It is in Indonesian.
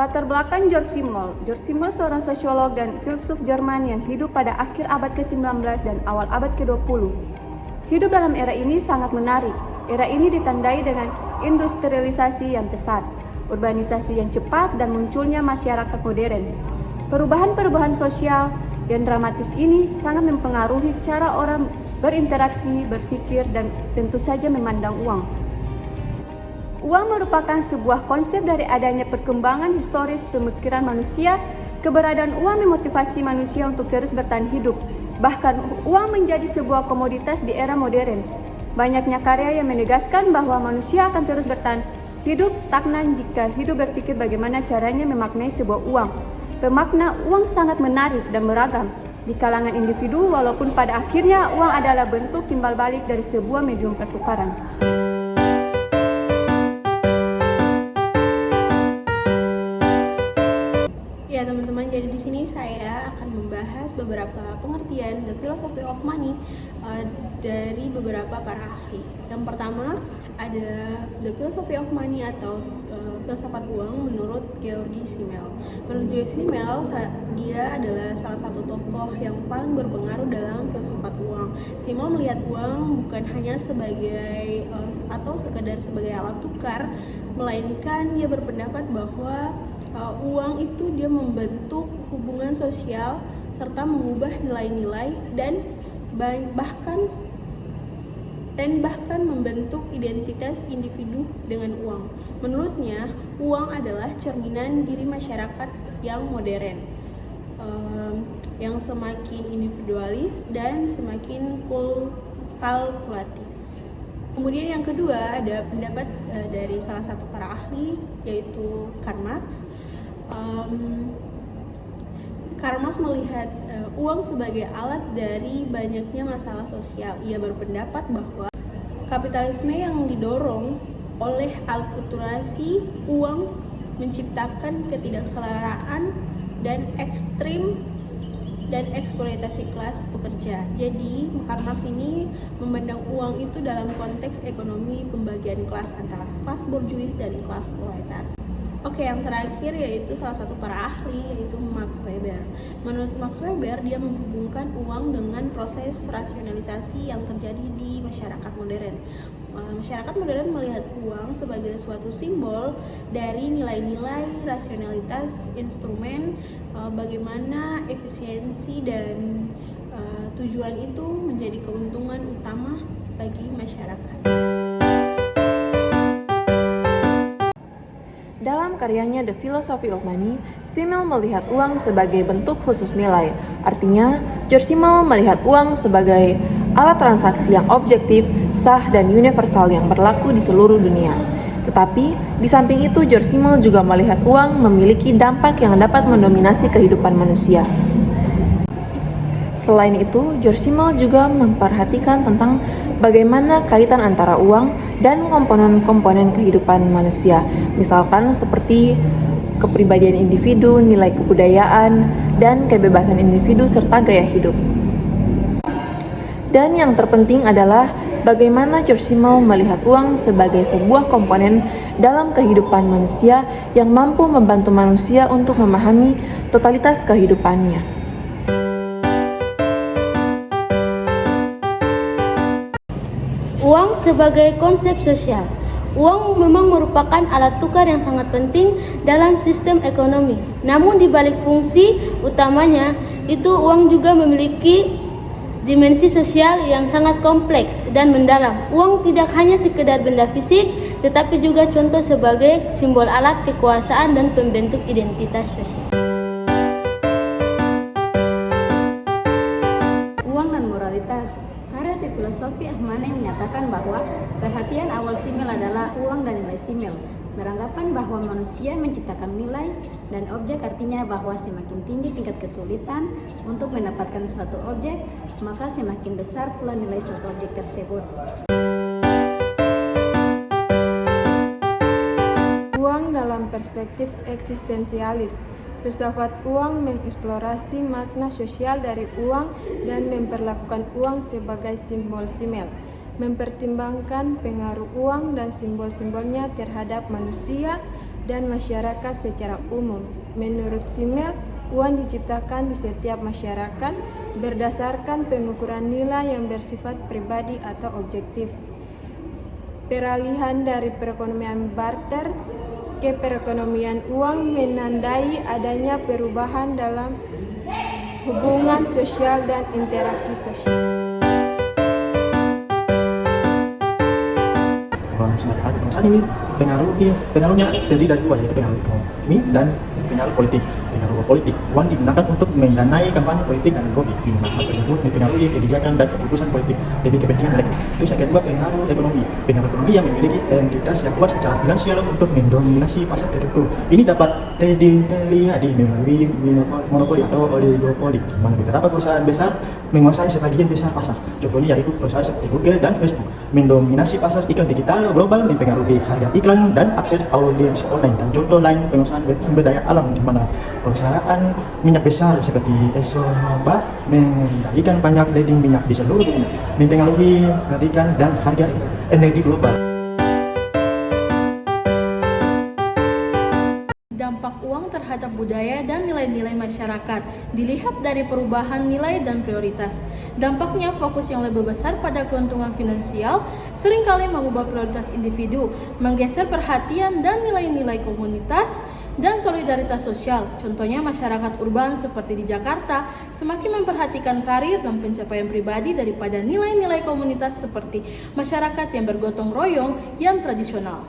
Latar belakang George Simmel. George Simmel seorang sosiolog dan filsuf Jerman yang hidup pada akhir abad ke-19 dan awal abad ke-20. Hidup dalam era ini sangat menarik. Era ini ditandai dengan industrialisasi yang pesat, urbanisasi yang cepat, dan munculnya masyarakat modern. Perubahan-perubahan sosial yang dramatis ini sangat mempengaruhi cara orang berinteraksi, berpikir, dan tentu saja memandang uang. Uang merupakan sebuah konsep dari adanya perkembangan historis pemikiran manusia. Keberadaan uang memotivasi manusia untuk terus bertahan hidup. Bahkan uang menjadi sebuah komoditas di era modern. Banyaknya karya yang menegaskan bahwa manusia akan terus bertahan hidup stagnan jika hidup berpikir bagaimana caranya memaknai sebuah uang. Pemakna uang sangat menarik dan beragam di kalangan individu, walaupun pada akhirnya uang adalah bentuk timbal balik dari sebuah medium pertukaran. Ya teman-teman, jadi di sini saya akan membahas beberapa pengertian The Philosophy of Money dari beberapa para ahli. Yang pertama ada The Philosophy of Money atau filsafat uang menurut Georgi Simmel. Menurut Georgi Simmel, dia adalah salah satu tokoh yang paling berpengaruh dalam filsafat uang. Simmel melihat uang bukan hanya sebagai atau sekedar sebagai alat tukar, melainkan dia berpendapat bahwa uang itu dia membentuk hubungan sosial serta mengubah nilai-nilai dan bahkan membentuk identitas individu dengan uang. Menurutnya, uang adalah cerminan diri masyarakat yang modern, yang semakin individualis dan semakin kalkulatif. Kemudian yang kedua ada pendapat dari salah satu para ahli, yaitu Karl Marx. Karl Marx melihat uang sebagai alat dari banyaknya masalah sosial. Ia berpendapat bahwa kapitalisme yang didorong oleh alkulturasi uang menciptakan ketidakselaraan dan ekstrim dan eksploitasi kelas pekerja. Jadi, Karl Marx ini memandang uang itu dalam konteks ekonomi pembagian kelas antara kelas borjuis dan kelas proletar. Oke, yang terakhir yaitu salah satu para ahli, yaitu Max Weber. Menurut Max Weber, dia menghubungkan uang dengan proses rasionalisasi yang terjadi di masyarakat modern. Masyarakat modern melihat uang sebagai suatu simbol dari nilai-nilai rasionalitas instrumen, bagaimana efisiensi dan tujuan itu menjadi keuntungan utama bagi masyarakat. Dalam karyanya The Philosophy of Money, Simmel melihat uang sebagai bentuk khusus nilai. Artinya, George Simmel melihat uang sebagai alat transaksi yang objektif, sah, dan universal yang berlaku di seluruh dunia. Tetapi, di samping itu, George Simmel juga melihat uang memiliki dampak yang dapat mendominasi kehidupan manusia. Selain itu, George Simmel juga memperhatikan tentang bagaimana kaitan antara uang dan komponen-komponen kehidupan manusia, misalkan seperti kepribadian individu, nilai kebudayaan, dan kebebasan individu serta gaya hidup. Dan yang terpenting adalah bagaimana George Simmel melihat uang sebagai sebuah komponen dalam kehidupan manusia yang mampu membantu manusia untuk memahami totalitas kehidupannya. Uang sebagai konsep sosial. Uang memang merupakan alat tukar yang sangat penting dalam sistem ekonomi. Namun di balik fungsi utamanya, itu uang juga memiliki dimensi sosial yang sangat kompleks dan mendalam. Uang tidak hanya sekedar benda fisik, tetapi juga contoh sebagai simbol alat kekuasaan dan pembentuk identitas sosial. Uang dan moralitas. Karya The Philosophy of Money menyatakan bahwa perhatian awal Simmel adalah uang dan nilai Simmel. Beranggapan bahwa manusia menciptakan nilai dan objek, artinya bahwa semakin tinggi tingkat kesulitan untuk mendapatkan suatu objek, maka semakin besar pula nilai suatu objek tersebut. Uang dalam perspektif eksistensialis. Filsafat uang mengeksplorasi makna sosial dari uang dan memperlakukan uang sebagai simbol-simbol, mempertimbangkan pengaruh uang dan simbol-simbolnya terhadap manusia dan masyarakat secara umum. Menurut Simmel, uang diciptakan di setiap masyarakat berdasarkan pengukuran nilai yang bersifat pribadi atau objektif. Peralihan dari perekonomian barter ke perekonomian uang menandai adanya perubahan dalam hubungan sosial dan interaksi sosial. Kekuasaan ini pengaruhnya terdiri dari dua, yaitu pengaruh ekonomi dan pengaruh politik. Pengaruh politik, uang digunakan untuk mendanai kampanye politik dan lobby. Di mana hal tersebut mempengaruhi kebijakan dan keputusan politik demi kepentingan mereka. Terus yang kedua, pengaruh ekonomi. Pengaruh ekonomi yang memiliki entitas yang kuat secara finansial untuk mendominasi pasar tertentu. Ini dapat dilihat di melalui monopoli atau oligopoli, di mana beberapa perusahaan besar menguasai sebagian besar pasar. Contohnya yaitu perusahaan seperti Google dan Facebook mendominasi pasar iklan digital global, mempengaruhi harga iklan dan akses audiens online. Dan contoh lain penguasaan sumber daya alam, di mana perusahaan minyak besar seperti ExxonMobil mengendalikan banyak lading minyak di seluruh dunia, mempengaruhi harga dan harga energi global. Dampak uang terhadap budaya dan nilai-nilai masyarakat dilihat dari perubahan nilai dan prioritas. Dampaknya fokus yang lebih besar pada keuntungan finansial seringkali mengubah prioritas individu, menggeser perhatian dan nilai-nilai komunitas dan solidaritas sosial. Contohnya masyarakat urban seperti di Jakarta semakin memperhatikan karir dan pencapaian pribadi daripada nilai-nilai komunitas seperti masyarakat yang bergotong royong yang tradisional.